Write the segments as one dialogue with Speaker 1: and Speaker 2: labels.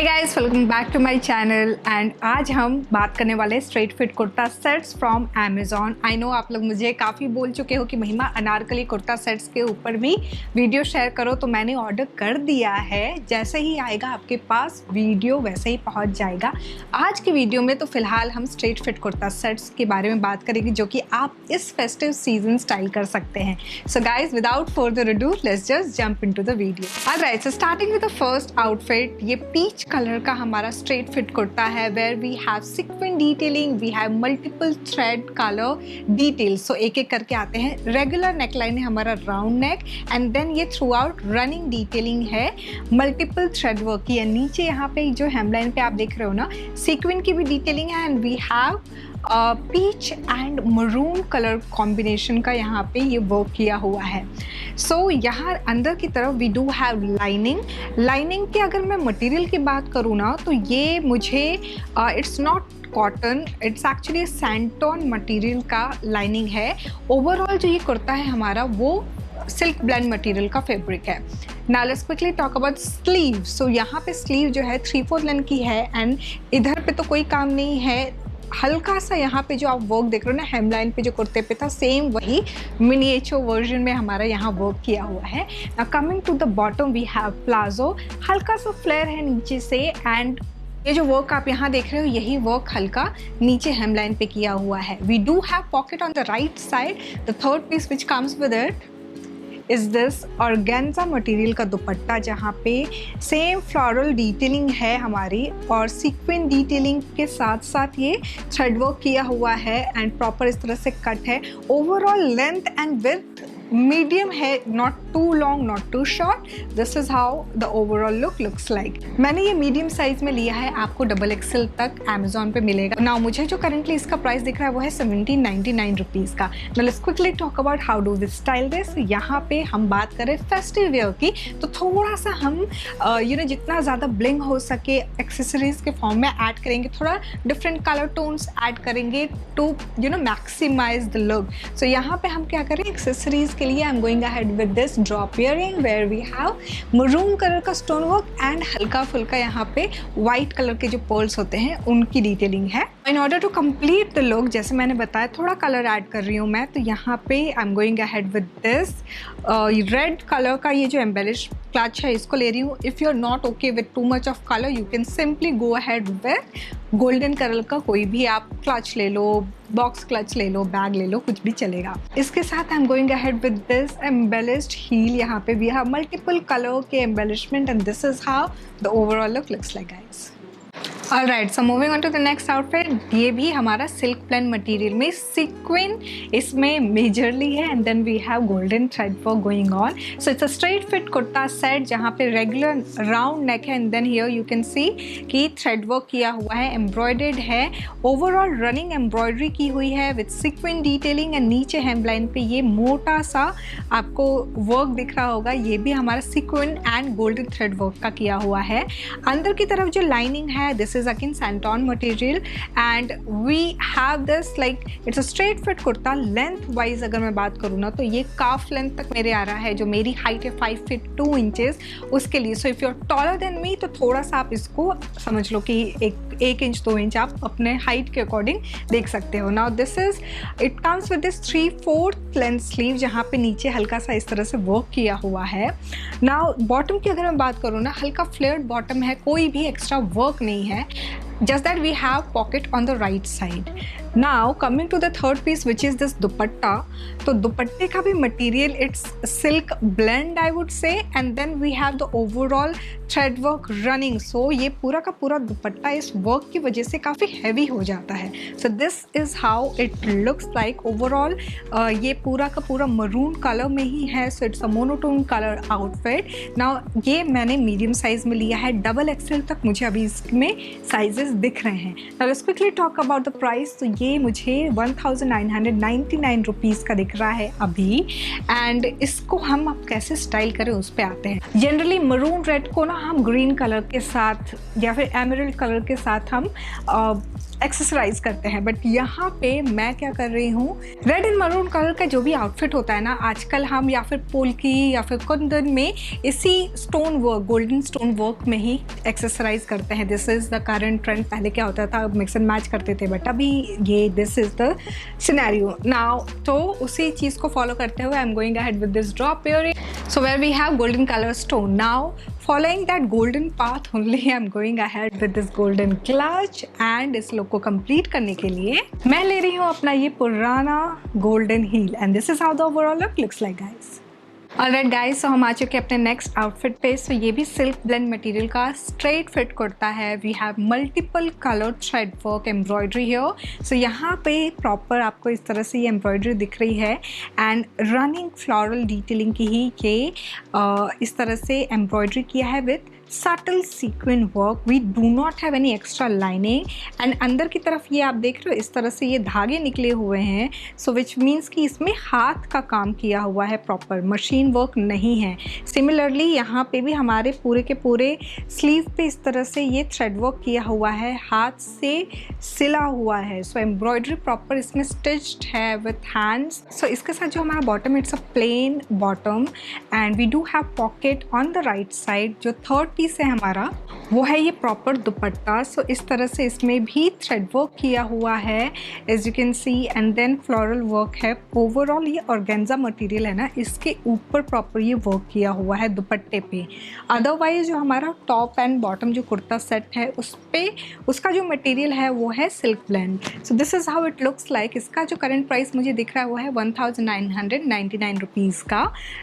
Speaker 1: Hi guys, welcome back to my channel. And आज हम बात करने वाले straight fit kurta sets from Amazon. I know आप लोग मुझे काफ़ी बोल चुके हो कि महिमा अनारकली कुर्ता सेट्स के ऊपर भी वीडियो शेयर करो, तो मैंने ऑर्डर कर दिया है। जैसे ही आएगा आपके पास वीडियो वैसे ही पहुंच जाएगा। आज की वीडियो में तो फिलहाल हम स्ट्रेट फिट कुर्ता सेट्स के बारे में बात करेंगे जो कि आप इस फेस्टिव सीजन स्टाइल कर सकते हैं। So guys, without further ado let's just jump into the video. Alright, so starting with the first outfit. ये पीच कलर का हमारा स्ट्रेट फिट कुर्ता है where we have sequins detailing, we have multiple thread colour details. So एक एक करके आते हैं। Regular neckline है हमारा राउंड नेक एंड देन ये थ्रू आउट रनिंग डिटेलिंग है, मल्टीपल थ्रेड वर्क की है। नीचे यहाँ पे जो हेमलाइन पे आप देख रहे हो ना, सीक्वेंस की भी डिटेलिंग है and we have peach and maroon colour combination का यहाँ पे ये वर्क किया हुआ है। सो यहाँ अंदर की तरफ वी डू हैव लाइनिंग की अगर मैं मटेरियल की बात करूँ ना, तो ये मुझे it's not cotton, it's actually santoon material का लाइनिंग है। ओवरऑल जो ये कुर्ता है हमारा वो सिल्क ब्लेंड मटेरियल का फैब्रिक है। Now let's quickly talk about sleeve. So यहाँ पे स्लीव जो है 3/4 लेंथ की है एंड इधर पे तो कोई काम नहीं है। हल्का सा यहाँ पे जो आप वर्क देख रहे हो ना, हेमलाइन पे जो कुर्ते पे था, सेम वही मिनिएचर वर्जन में हमारा यहाँ वर्क किया हुआ है। Now coming to the bottom we have palazzo, हल्का सा फ्लेयर है नीचे से एंड ये जो वर्क आप यहाँ देख रहे हो यही वर्क हल्का नीचे हेमलाइन पे किया हुआ है। We do have pocket on the right side. The third piece which comes with it is this organza material का दुपट्टा, जहाँ पे सेम फ्लोरल डिटेलिंग है हमारी और सीक्वेंस डिटेलिंग के साथ साथ ये थ्रेड वर्क किया हुआ है एंड प्रॉपर इस तरह से कट है। Overall length and width medium है, not too long not too short. This is how the overall looks like. मैंने ये मीडियम साइज में लिया है, आपको XXL तक अमेजोन पे मिलेगा। नाउ मुझे जो करंटली इसका प्राइस दिख रहा है वो है 1799 रुपीज़ का। Now let's quickly talk about how do we style this. यहाँ पे हम बात करें फेस्टिव वेयर की, तो थोड़ा सा हम जितना ज़्यादा ब्लिंग हो सके एक्सेसरीज के फॉर्म में ऐड करेंगे, थोड़ा डिफरेंट कलर टोन्स ऐड करेंगे to maximise the look. So यहाँ पे हम क्या करें, एक्सेसरीज के लिए I am going ahead with this drop earring where we have maroon colour का स्टोन वर्क एंड हल्का फुल्का यहाँ पे वाइट कलर के जो पर्ल्स होते हैं उनकी डिटेलिंग है। In order to complete the look, जैसे मैंने बताया थोड़ा कलर ऐड कर रही हूँ मैं, तो यहाँ पे I am going ahead with this red colour का ये जो एम्बेलिश क्लच है इसको ले रही हूँ। If you are not okay with too much of colour you can simply go ahead with golden colour का कोई भी आप क्लच ले लो, बॉक्स क्लच ले लो, बैग ले लो, कुछ भी चलेगा। इसके साथ I am going ahead with this embellished heel. यहाँ पे वी हैव मल्टीपल कलर के embellishment and this is how the overall look looks like guys. Alright, so moving on to the next outfit. ये भी हमारा silk plain material में sequence इसमें majorly है and then we have golden thread work going on. So it's a straight fit kurta set जहाँ पे regular round नेक है and then here you can see कि थ्रेड वर्क किया हुआ है, एम्ब्रॉयडर्ड है। ओवरऑल रनिंग एम्ब्रॉयडरी की हुई है विद सीक्वेंस डिटेलिंग एंड नीचे हेमलाइन पे ये मोटा सा आपको वर्क दिख रहा होगा, ये भी हमारा sequence and golden thread work का किया हुआ है। अंदर की तरफ जो लाइनिंग है this is again Santon material and we have this like it's a straight fit kurta। length wise अगर मैं बात करूँ ना, तो ये काफ लेंथ तक मेरे आ रहा है, जो मेरी हाइट है 5 feet 2 inches उसके लिए। So if you are taller than me तो थोड़ा सा आप इसको समझ लो कि एक इंच 2 इंच आप अपने हाइट के अकॉर्डिंग देख सकते हो। Now this is it comes with this 3/4 length sleeve जहाँ पे नीचे हल्का सा इस तरह से वर्क किया हुआ है। नाउ बॉटम की अगर मैं बात करूँ ना, हल्का फ्लेयर्ड बॉटम है, कोई भी एक्स्ट्रा वर्क नहीं है, just that we have pocket on the right side. Now coming to the third piece which is this dupatta, तो दुपट्टे का भी material it's silk blend I would say and then we have the overall thread work running. So ये पूरा का पूरा दुपट्टा इस work की वजह से काफ़ी हैवी हो जाता है। So this is how it looks like overall. ये पूरा का पूरा मरून कलर में ही है, so it's a monotone colour outfit. Now ये मैंने मीडियम साइज में लिया है, XXL तक मुझे अभी इसमें साइजेस दिख रहे हैं। Now let's quickly talk about the price. तो ये मुझे 1999 रुपीज़ का दिख रहा है अभी। एंड इसको हम अब कैसे स्टाइल करें उस पे आते हैं। जनरली मरून रेड को ना हम ग्रीन कलर के साथ या फिर एमरल्ड कलर के साथ हम एक्सेसराइज करते हैं, बट यहाँ पे मैं क्या कर रही हूँ, रेड एंड मरून कलर का जो भी आउटफिट होता है ना, आजकल हम या फिर पोल्की या फिर कुंदन में इसी stone work, golden stone work में ही एक्सेसराइज करते हैं। This is the current trend. पहले क्या होता था, मिक्स एंड मैच करते थे, बट अभी ये this is the scenario now. तो उसी चीज़ को फॉलो करते हुए I am going ahead with this drop earring. So where we have golden colour stone. Now following that golden path only I'm going ahead with this golden clutch, and इस look को complete करने के लिए मैं ले रही हूँ अपना ये पुराना golden heel, and this is how the overall look looks like guys. Alright guys, so हम आ चुके हैं अपने नेक्स्ट आउटफिट पे। सो ये भी सिल्क ब्लेंड मटेरियल का स्ट्रेट फिट कुर्ता है। We have multiple colour thread work embroidery here. So यहाँ पे प्रॉपर आपको इस तरह से ये एम्ब्रॉयडरी दिख रही है, एंड रनिंग फ्लोरल डिटेलिंग की ही ये इस तरह से एम्ब्रॉयडरी किया है with subtle sequence work. We do not have any extra lining, and अंदर की तरफ ये आप देख रहे हो इस तरह से ये धागे निकले हुए हैं। सो विच मीन्स कि इसमें हाथ का काम किया हुआ है, प्रॉपर मशीन वर्क नहीं है। सिमिलरली यहाँ पे भी हमारे पूरे के पूरे स्लीव पे इस तरह से ये थ्रेड वर्क किया हुआ है, हाथ से सिला हुआ है। सो एम्ब्रॉयडरी प्रॉपर इसमें स्टिच्ड है विथ हैंड्स। सो इसके साथ जो हमारा bottom, it's a plain bottom, and we do have pocket on the right side. जो थर्ड पीस है हमारा वो है ये प्रॉपर दुपट्टा। सो इस तरह से इसमें भी थ्रेड वर्क किया हुआ है as you can see, and then floral work है। ओवरऑल ये ऑर्गेन्जा मटेरियल है ना, इसके ऊपर प्रॉपर ये वर्क किया हुआ है दुपट्टे पे। अदरवाइज जो हमारा टॉप एंड बॉटम जो कुर्ता सेट है उस पे उसका जो मटेरियल है वो है silk blend. So this is how it looks like. इसका जो करंट प्राइस मुझे दिख रहा है वो है 1999 रुपीज़ का।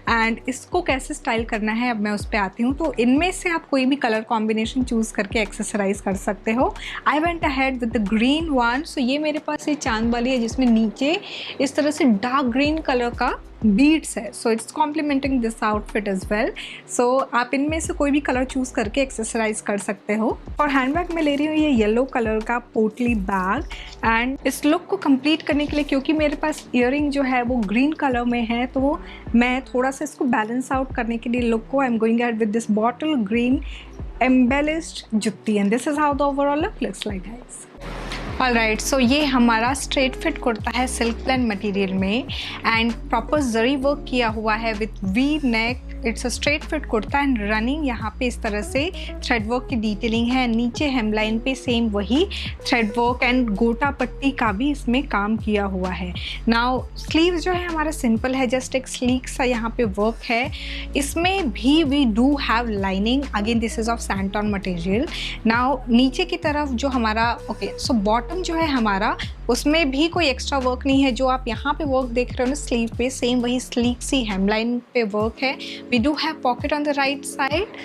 Speaker 1: एंड इसको कैसे स्टाइल करना है अब मैं उस पर आती हूँ। तो इनमें से आप कोई भी कलर कॉम्बिनेशन चूज़ करके एक्सेसराइज कर सकते हो। I went ahead with the green one. So ये मेरे पास ये चांद वाली है जिसमें नीचे इस तरह से डार्क ग्रीन कलर का बीड्स है। So it's complementing this outfit as well. So आप इनमें से कोई भी कलर चूज़ करके एक्सेसराइज कर सकते हो। और हैंडबैग में ले रही हूँ ये येलो कलर का पोटली बैग, एंड इस लुक को कंप्लीट करने के लिए क्योंकि मेरे पास ईयरिंग जो है वो ग्रीन कलर में है, तो मैं थोड़ा सा इसको बैलेंस आउट करने के लिए लुक को I am going at with this bottle green embellished jutti, and this is how the overall look looks like guys. Alright, so ये हमारा स्ट्रेट फिट कुर्ता है सिल्क ब्लेंड मटेरियल में, एंड प्रॉपर जरी वर्क किया हुआ है with V neck. It's a straight fit kurta and running यहाँ पे इस तरह से थ्रेड वर्क की डिटेलिंग है। नीचे हेमलाइन पे सेम वही थ्रेड वर्क एंड गोटा पट्टी का भी इसमें काम किया हुआ है। नाउ स्लीव्स जो है हमारा सिंपल है, जस्ट एक स्लीक सा यहाँ पे वर्क है। इसमें भी we do have lining, again this is of santoon material. Now नीचे की तरफ जो हमारा सो बॉटम जो है हमारा उसमें भी कोई एक्स्ट्रा वर्क नहीं है। जो आप यहाँ पे वर्क देख रहे हो ना स्लीव पे, सेम वही स्लीक सी हेमलाइन पे वर्क है। We do have pocket on the right side.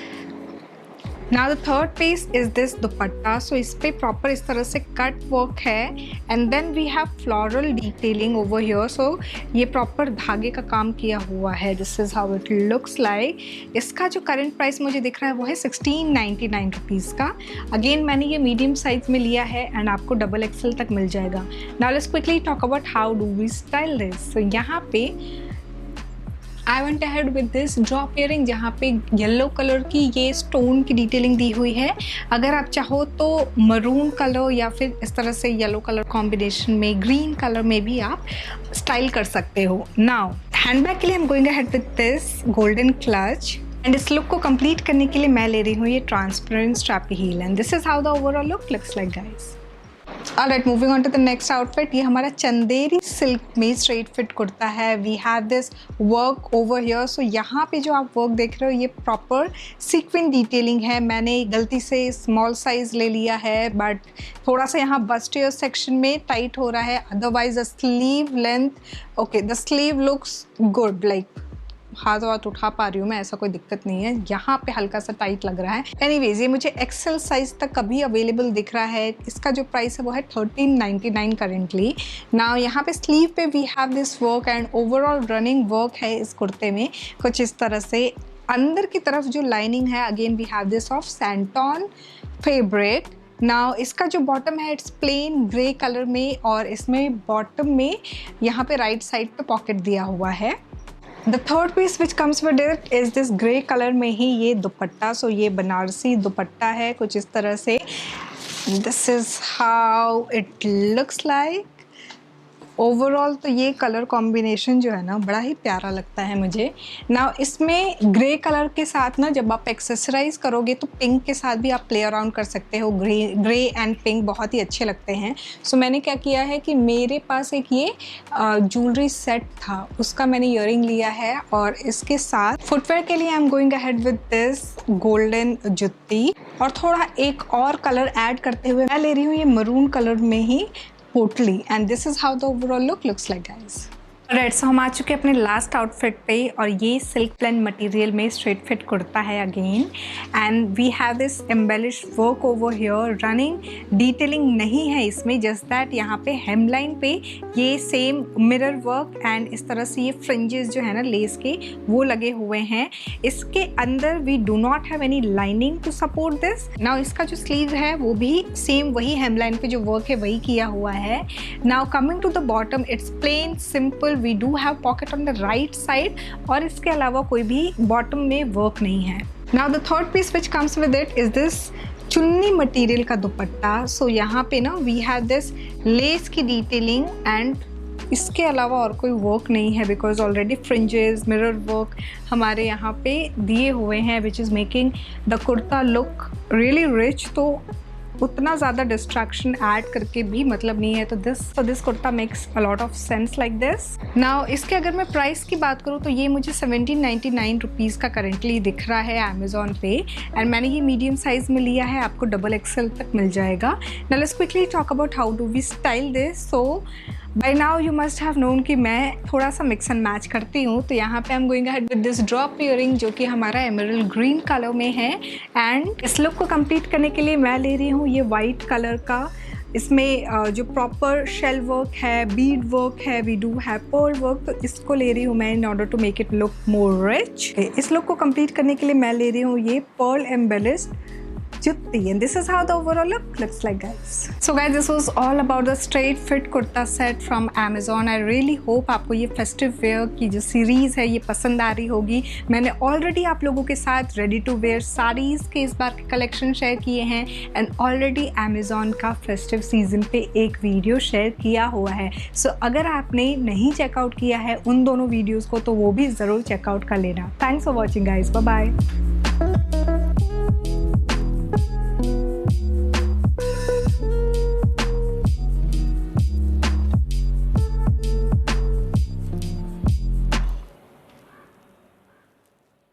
Speaker 1: Now the third piece is this dupatta. So इस पे प्रॉपर इस तरह से कट वर्क है, and then we have floral detailing over here. So ये प्रॉपर धागे का काम किया हुआ है। This is how it looks like. इसका जो करंट प्राइस मुझे दिख रहा है वो है 1699 रुपीज़ का। अगेन मैंने ये मीडियम साइज में लिया है, एंड आपको डबल एक्सल तक मिल जाएगा। Now let's quickly talk about how do we style this. So यहाँ पे I went ahead with this drop earring जहाँ पे येलो कलर की ये स्टोन की डिटेलिंग दी हुई है। अगर आप चाहो तो मरून कलर या फिर इस तरह से येलो कलर कॉम्बिनेशन में ग्रीन कलर में भी आप स्टाइल कर सकते हो। नाउ हैंडबैग के लिए I am going ahead with this golden clutch, and इस लुक को कंप्लीट करने के लिए मैं ले रही हूँ ये transparent strappy heel, and this is how the overall look looks like guys. Alright, moving on to the next outfit. ये हमारा चंदेरी सिल्क में स्ट्रेट फिट कुर्ता है। We have this work over here. So यहाँ पे जो आप वर्क देख रहे हो ये प्रॉपर सीक्वेंस डिटेलिंग है। मैंने गलती से स्मॉल साइज ले लिया है, बट थोड़ा सा यहाँ बस्ट एयर सेक्शन में टाइट हो रहा है। Otherwise the sleeve length the sleeve looks good, like हाथ उठा पा रही हूँ मैं, ऐसा कोई दिक्कत नहीं है। यहाँ पे हल्का सा टाइट लग रहा है। एनीवेज ये मुझे एक्सेल साइज तक अभी अवेलेबल दिख रहा है। इसका जो प्राइस है वो है 1399 करेंटली। नाउ यहाँ पे स्लीव पे we have this work, and overall running work है इस कुर्ते में कुछ इस तरह से। अंदर की तरफ जो लाइनिंग है again we have this of santoon fabric, now इसका जो बॉटम है इट्स प्लेन ग्रे कलर में और इसमें बॉटम में यहाँ पे राइट साइड पे पॉकेट दिया हुआ है। The third piece which comes with it is this grey colour में ही ये दुपट्टा। सो ये बनारसी दुपट्टा है कुछ इस तरह से। This is how it looks like. Overall तो ये कलर कॉम्बिनेशन जो है ना बड़ा ही प्यारा लगता है मुझे। नाउ इसमें ग्रे कलर के साथ ना जब आप एक्सेसराइज करोगे तो पिंक के साथ भी आप प्ले अराउंड कर सकते हो। ग्रे एंड पिंक बहुत ही अच्छे लगते हैं। सो मैंने क्या किया है कि मेरे पास एक ये ज्वेलरी सेट था, उसका मैंने ईयरिंग लिया है और इसके साथ फुटवेयर के लिए I am going ahead with this golden जुत्ती। और थोड़ा एक और कलर ऐड करते हुए मैं ले रही हूँ ये मरून कलर में ही potli. And this is how the overall look looks like guys. Right, so हम आ चुके हैं अपने लास्ट आउटफिट पे और ये सिल्क प्लेन मटेरियल में स्ट्रेट फिट कुर्ता है again. And we have this embellish work over here running. Detailing नहीं है इसमें, जस्ट दैट यहाँ पे हेमलाइन पे ये सेम मिरर वर्क एंड इस तरह से ये फ्रिंजेस जो है ना लेस के वो लगे हुए हैं। इसके अंदर we do not have any lining to support this. Now इसका जो स्लीव है वो भी सेम वही हेमलाइन पे जो वर्क है वही किया हुआ है। Now coming to the bottom it's plain simple. We do have pocket on the right side और इसके अलावा कोई भी बॉटम में वर्क नहीं है। Now the third piece which comes with it is this chunni material का दुपट्टा। सो यहाँ पे ना वी हैव दिस लेस की डिटेलिंग एंड इसके अलावा और कोई वर्क नहीं है because already fringes mirror work हमारे यहाँ पे दिए हुए हैं which is making the kurta look really rich. तो उतना ज़्यादा डिस्ट्रैक्शन ऐड करके भी मतलब नहीं है। तो this kurta makes a lot of sense like this. Now इसके अगर मैं प्राइस की बात करूँ तो ये मुझे 1799 रुपीज़ का करेंटली दिख रहा है अमेज़ॉन पे। एंड मैंने ये मीडियम साइज़ में लिया है, आपको XXL तक मिल जाएगा। Now let's quickly talk about how do we style this. So by now you must have known कि मैं थोड़ा सा मिक्स एंड मैच करती हूँ। तो यहाँ पे I am going ahead with this drop earring जो कि हमारा एमरल्ड ग्रीन कलर में है। एंड इस लुक को कंप्लीट करने के लिए मैं ले रही हूँ ये वाइट कलर का। इसमें जो प्रॉपर शेल वर्क है, बीड वर्क है, we do have pearl work, तो इसको ले रही हूँ मैं in order to make it look more rich. इस लुक को कंप्लीट करने के लिए मैं ले रही हूँ ये pearl embellished jutti. And this is how the overall look looks like, guys. So guys, this was all about the straight fit kurta set from Amazon. I really hope आपको ये festive wear की जो सीरीज़ है ये पसंद आ रही होगी। मैंने ऑलरेडी आप लोगों के साथ रेडी टू वेयर साड़ीज़ के इस बार के कलेक्शन शेयर किए हैं एंड ऑलरेडी Amazon का फेस्टिव सीजन पे एक वीडियो शेयर किया हुआ है। सो अगर आपने नहीं चेकआउट किया है उन दोनों वीडियोज़ को तो वो भी ज़रूर चेकआउट कर लेना। Thanks for watching guys, bye bye.